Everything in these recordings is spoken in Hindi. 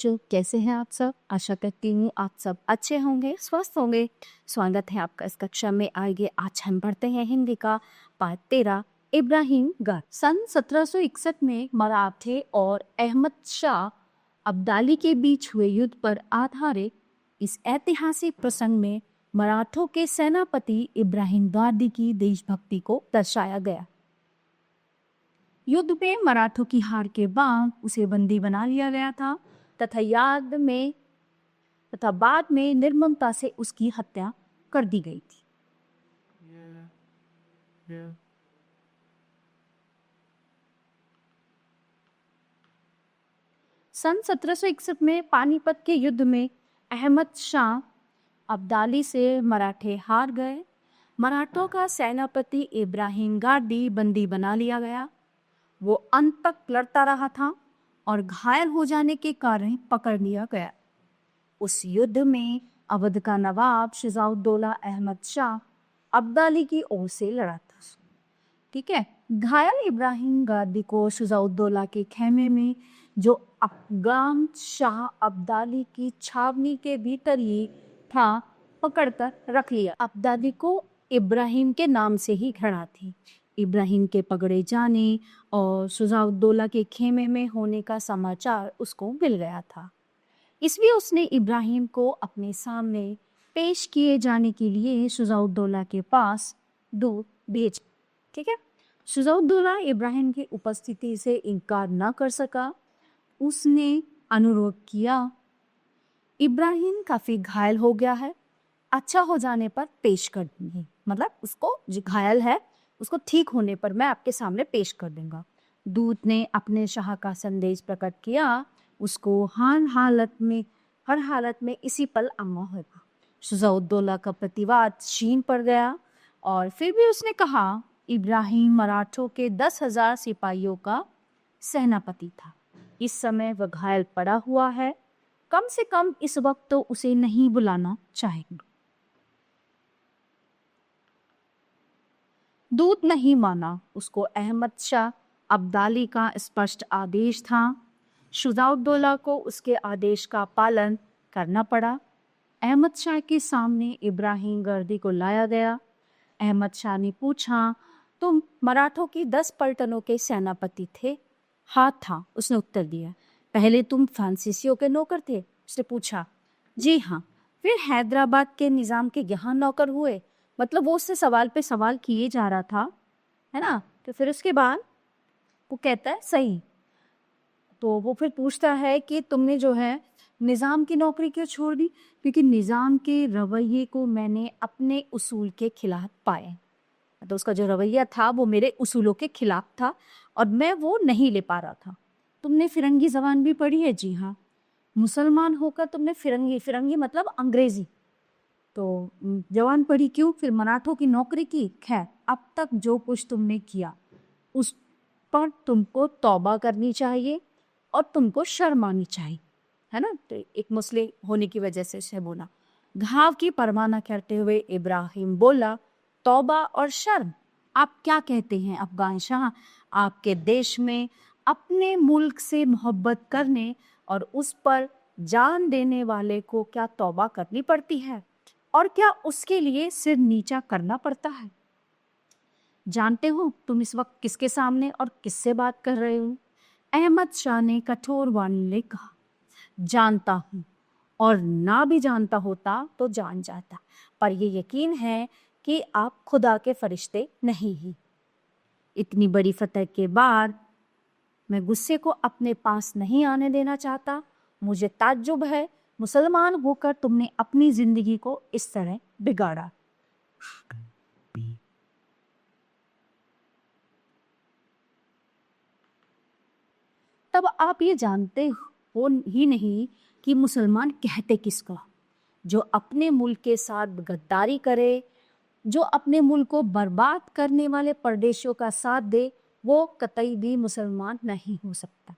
बच्चों, कैसे हैं आप सब? आशा करती हूँ आप सब अच्छे होंगे, स्वस्थ होंगे। स्वागत है आपका इस कक्षा में। आइए आज हम पढ़ते हैं हिंदी का पाठ 13 इब्राहिम गार। सन 1761 में मराठे और अहमद शाह अब्दाली के बीच हुए युद्ध पर आधारित इस ऐतिहासिक प्रसंग में मराठों के सेनापति इब्राहिम गारदी की देशभक्ति को दर्शाया गया। युद्ध में मराठों की हार के बाद उसे बंदी बना लिया गया था तथा बाद में निर्ममता से उसकी हत्या कर दी गई थी। सन 1761 में पानीपत के युद्ध में अहमद शाह अब्दाली से मराठे हार गए। मराठों का सेनापति इब्राहिम गारदी बंदी बना लिया गया। वो अंत तक लड़ता रहा था और घायल हो जाने के कारण पकड़ लिया गया। उस युद्ध में अवध का नवाब शुजाउद्दौला अहमद शाह अब्दाली की ओर से लड़ा था। ठीक है, घायल इब्राहिम गारदी को शुजाउद्दौला के खेमे में जो अफगान शाह अब्दाली की छावनी के भीतर ही था पकड़कर रख लिया। अब्दाली को इब्राहिम के नाम से ही घृणा थी। इब्राहिम के पकड़े जाने और शुजाउद्दौला के खेमे में होने का समाचार उसको मिल गया था, इसलिए उसने इब्राहिम को अपने सामने पेश किए जाने के लिए शुजाउद्दौला के पास दूत भेजा। ठीक है, शुजाउद्दौला इब्राहिम की उपस्थिति से इनकार न कर सका। उसने अनुरोध किया, इब्राहिम काफी घायल हो गया है, अच्छा हो जाने पर पेश कर दूंगी। मतलब उसको जो घायल है उसको ठीक होने पर मैं आपके सामने पेश कर दूंगा। दूत ने अपने शाह का संदेश प्रकट किया, उसको हर हालत में इसी पल अम्मा होगा। शुजाउद्दौला का प्रतिवाद क्षीण पड़ गया और फिर भी उसने कहा, इब्राहिम मराठों के 10,000 सिपाहियों का सेनापति था। इस समय वह घायल पड़ा हुआ है, कम से कम इस वक्त तो उसे नहीं बुलाना चाहेंगे। दूत नहीं माना। उसको अहमद शाह अब्दाली का स्पष्ट आदेश था। शुजाउद्दौला को उसके आदेश का पालन करना पड़ा। अहमद शाह के सामने इब्राहिम गारदी को लाया गया। अहमद शाह ने पूछा, तुम मराठों की 10 पलटनों के सेनापति थे? हाँ था, उसने उत्तर दिया। पहले तुम फ्रांसीसियों के नौकर थे? उसने पूछा। जी हाँ। फिर हैदराबाद के निजाम के यहाँ नौकर हुए? मतलब वो उससे सवाल पे सवाल किए जा रहा था, है ना। तो फिर उसके बाद वो कहता है सही। तो वो फिर पूछता है कि तुमने जो है निज़ाम की नौकरी क्यों छोड़ दी? क्योंकि निज़ाम के रवैये को मैंने अपने उसूल के खिलाफ पाया। तो उसका जो रवैया था वो मेरे उसूलों के खिलाफ था और मैं वो नहीं ले पा रहा था। तुमने फिरंगी जबान भी पढ़ी है? जी हाँ। मुसलमान होकर तुमने फिरंगी मतलब अंग्रेजी तो जवान पढ़ी क्यों? फिर मराठों की नौकरी की? खैर, अब तक जो कुछ तुमने किया उस पर तुमको तौबा करनी चाहिए और तुमको शर्म आनी चाहिए, है ना। तो एक मुस्लिम होने की वजह से बोला। घाव की परवाह न करते हुए इब्राहिम बोला, तौबा और शर्म? आप क्या कहते हैं अफगान शाह? आपके देश में अपने मुल्क से मोहब्बत करने और उस पर जान देने वाले को क्या तौबा करनी पड़ती है और क्या उसके लिए सिर नीचा करना पड़ता है? जानते हो तुम इस वक्त किसके सामने और किससे बात कर रहे हो? अहमद शाह ने कठोर वाणी में कहा। जानता हूँ, और ना भी जानता होता तो जान जाता, पर यह यकीन है कि आप खुदा के फरिश्ते नहीं ही। इतनी बड़ी फतह के बाद मैं गुस्से को अपने पास नहीं आने देना चाहता। मुझे ताज्जुब है, मुसलमान होकर तुमने अपनी जिंदगी को इस तरह बिगाड़ा। तब आप ये जानते हो ही नहीं कि मुसलमान कहते किसका। जो अपने मुल्क के साथ गद्दारी करे, जो अपने मुल्क को बर्बाद करने वाले परदेशियों का साथ दे, वो कतई भी मुसलमान नहीं हो सकता।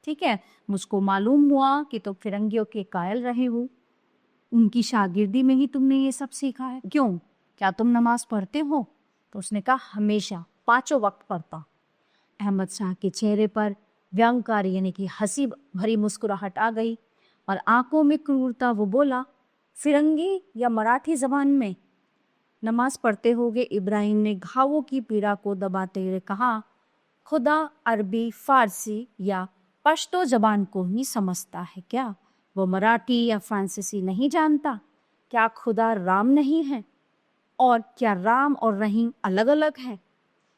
ठीक है, मुझको मालूम हुआ कि तुम फिरंगियों के कायल रहे हो, उनकी शागिर्दी में ही तुमने ये सब सीखा है। क्यों, क्या तुम नमाज पढ़ते हो? तो उसने कहा, हमेशा 5 वक्त पढ़ता। अहमद शाह के चेहरे पर व्यंगकारी यानी कि हंसी भरी मुस्कुराहट आ गई। और आंखों में क्रूरता वो बोला, फिरंगी या मराठी जबान में? नमाज पढ़ते हुए इब्राहिम ने घावों की पीड़ा को दबाते हुए कहा, खुदा अरबी, फारसी या पश्तो जबान को ही समझता है क्या? वो मराठी या फ्रांसीसी नहीं जानता? क्या खुदा राम नहीं है? और क्या राम और रहीम अलग अलग है?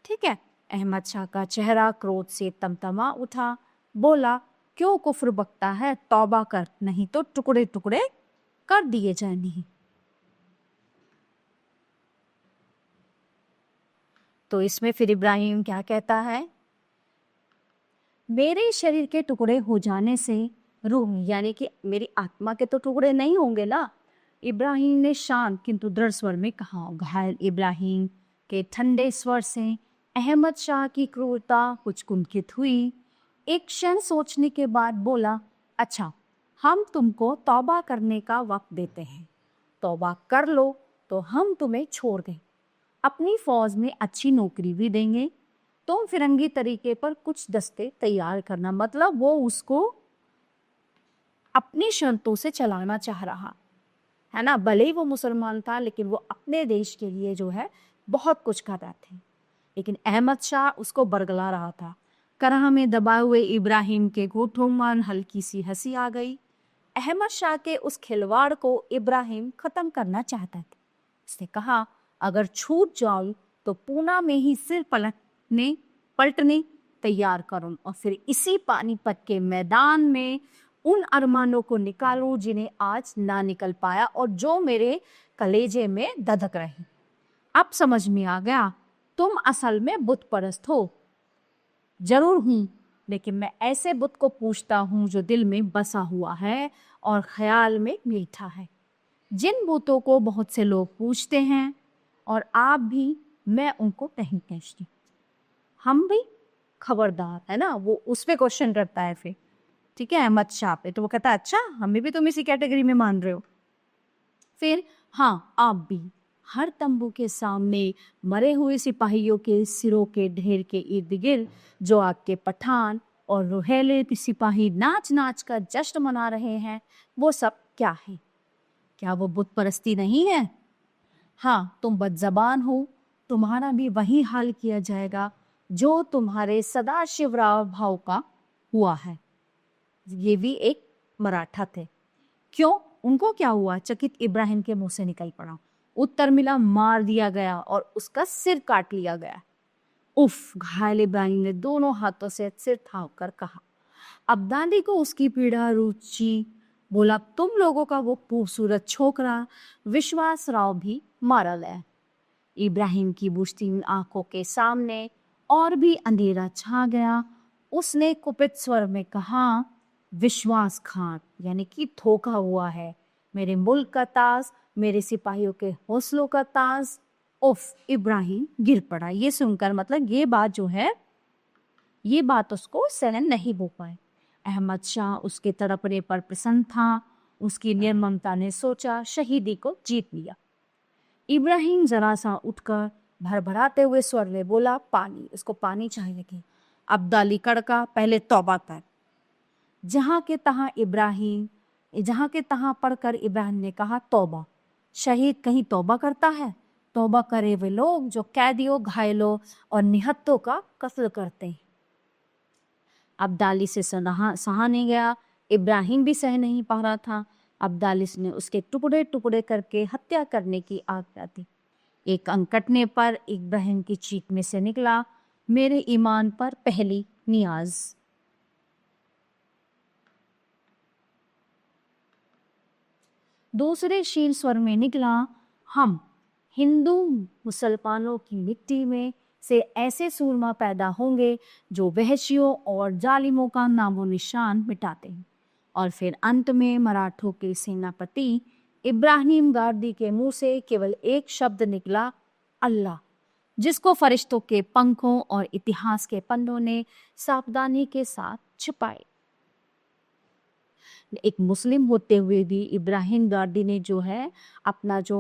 ठीक है। अहमद शाह का चेहरा क्रोध से तमतमा उठा। बोला, क्यों कुफ्र बकता है? तौबा कर, नहीं तो टुकड़े टुकड़े कर दिए जाएंगे। तो इसमें फिर इब्राहिम क्या कहता है? मेरे शरीर के टुकड़े हो जाने से रूह यानी कि मेरी आत्मा के तो टुकड़े नहीं होंगे ना। इब्राहिम ने शांत किंतु दृढ़ स्वर में कहा। घायल इब्राहिम के ठंडे स्वर से अहमद शाह की क्रूरता कुछ कुंठित हुई। एक क्षण सोचने के बाद बोला, अच्छा, हम तुमको तौबा करने का वक्त देते हैं। तौबा कर लो तो हम तुम्हें छोड़ दें, अपनी फौज में अच्छी नौकरी भी देंगे। तुम फिरंगी तरीके पर कुछ दस्ते तैयार करना। मतलब वो उसको अपनी शर्तों से चलाना चाह रहा है ना। भले ही वो मुसलमान था लेकिन वो अपने देश के लिए जो है बहुत कुछ कर रहे थे। लेकिन अहमद शाह उसको बरगला रहा था। करह में दबाए हुए इब्राहिम के होठों में हल्की सी हंसी आ गई। अहमद शाह के उस खिलवाड़ को इब्राहिम खत्म करना चाहता था। उसने कहा, अगर छूट जाऊं तो पूना में ही सिर पलटने तैयार करूं और फिर इसी पानीपत के मैदान में उन अरमानों को निकालूं जिन्हें आज ना निकल पाया और जो मेरे कलेजे में धधक रहे। अब समझ में आ गया, तुम असल में बुत परस्त हो। जरूर हूं, लेकिन मैं ऐसे बुत को पूछता हूं जो दिल में बसा हुआ है और ख्याल में मीठा है। जिन बुतों को बहुत से लोग पूछते हैं और आप भी, मैं उनको नहीं कहती। हम भी खबरदार, है ना। वो उस पे क्वेश्चन करता है फिर, ठीक है, अहमद शाह पे। तो वो कहता है, अच्छा, हमें भी तुम इसी कैटेगरी में मान रहे हो। फिर हाँ, आप भी। हर तंबू के सामने मरे हुए सिपाहियों के सिरों के ढेर के इर्द गिर्द जो आपके पठान और रोहेले सिपाही नाच नाच का जश्न मना रहे हैं, वो सब क्या है? क्या वो बुत परस्ती नहीं है? हाँ, तुम बदजबान हो। तुम्हारा भी वही हाल किया जाएगा जो तुम्हारे सदाशिवराव भाव का हुआ है। ये भी एक मराठा थे। क्यों, उनको क्या हुआ? चकित इब्राहिम के मुंह से निकल पड़ा। उत्तर मिला, मार दिया गया और उसका सिर काट लिया गया। उफ! घायल इब्राहिम ने दोनों हाथों से सिर थाम कर कहा। अब्दाली को उसकी पीड़ा रुचि। बोला, तुम लोगों का वो खूबसूरत छोकरा विश्वास राव भी मारा गया। इब्राहिम की बुझती आंखों के सामने और भी अंधेरा छा गया। उसने कुपित स्वर में कहा, विश्वासघात यानी कि धोखा हुआ है। मेरे मुल्क का ताज, मेरे सिपाहियों के हौसलों का ताज। उफ! इब्राहिम गिर पड़ा। ये सुनकर, मतलब ये बात जो है, ये बात उसको सहन नहीं हो पाए। अहमद शाह उसके तड़पने पर प्रसन्न था। उसकी निर्ममता ने सोचा, शहीदी को जीत लिया। इब्राहिम जरा सा उठकर भरभराते हुए स्वर में बोला, पानी। उसको पानी चाहिए थी। अब्दाली कड़का, पहले तौबा कर। जहां के तहां पढ़कर इब्राहिम ने कहा, तौबा। शहीद कहीं तौबा करता है? तौबा करे वे लोग जो कैदियों, घायलों और निहत्तों का कत्ल करते हैं। अब्दाली से सहा नहीं गया। इब्राहिम भी सह नहीं पा रहा था। अब्दालिस ने उसके टुकड़े टुकड़े करके हत्या करने की आज्ञा दी। एक अंक कटने पर इब्राहिम की चीख में से निकला, मेरे ईमान पर पहली नियाज। दूसरे शील स्वर में निकला, हम हिंदू मुसलमानों की मिट्टी में से ऐसे सूरमा पैदा होंगे जो वहशियों और जालिमों का नामो निशान मिटाते हैं। और फिर अंत में मराठों के सेनापति इब्राहिम गारदी के मुंह से केवल एक शब्द निकला, अल्लाह, जिसको फरिश्तों के पंखों और इतिहास के पन्नों ने सावधानी के साथ छुपाए। एक मुस्लिम होते हुए भी इब्राहिम गारदी ने जो है अपना जो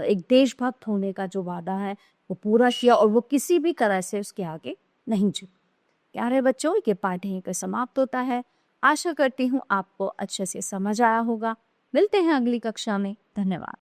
एक देशभक्त होने का जो वादा है वो पूरा किया और वो किसी भी तरह से उसके आगे नहीं झुका। प्यारे बच्चों, ये पाठ यहीं पर समाप्त होता है। आशा करती हूँ आपको अच्छे से समझ आया होगा। मिलते हैं अगली कक्षा में। धन्यवाद।